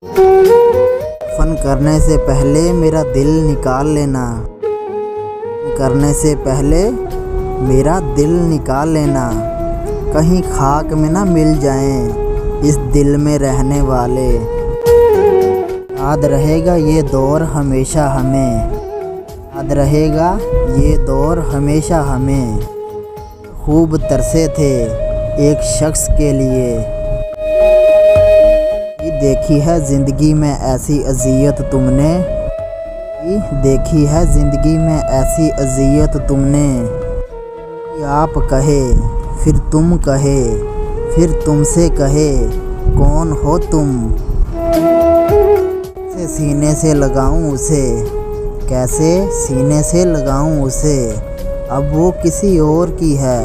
दफन करने से पहले मेरा दिल निकाल लेना। करने से पहले मेरा दिल निकाल लेना। कहीं खाक में ना मिल जाएं इस दिल में रहने वाले। याद रहेगा ये दौर हमेशा हमें। याद रहेगा ये दौर हमेशा हमें। खूब तरसे थे एक शख्स के लिए। देखी है ज़िंदगी में ऐसी अज़ियत तुमने। देखी है ज़िंदगी में ऐसी अज़ियत तुमने। आप कहे फिर तुम कहे फिर तुमसे कहे कौन हो तुम। कैसे सीने से लगाऊं उसे, कैसे सीने से लगाऊं उसे। अब वो किसी और की है।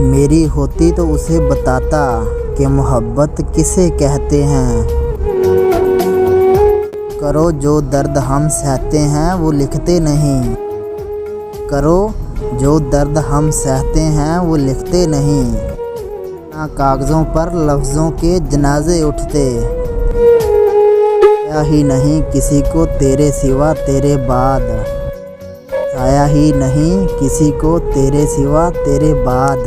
मेरी होती तो उसे बताता कि मोहब्बत किसे कहते हैं। करो जो दर्द हम सहते हैं वो लिखते नहीं। करो जो दर्द हम सहते हैं वो लिखते नहीं। ना कागज़ों पर लफ्ज़ों के जनाजे उठते। साया ही नहीं किसी को तेरे सिवा तेरे बाद। साया ही नहीं किसी को तेरे सिवा तेरे बाद।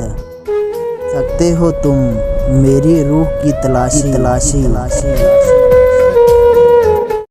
सकते हो तुम मेरी रूह की तलाशी।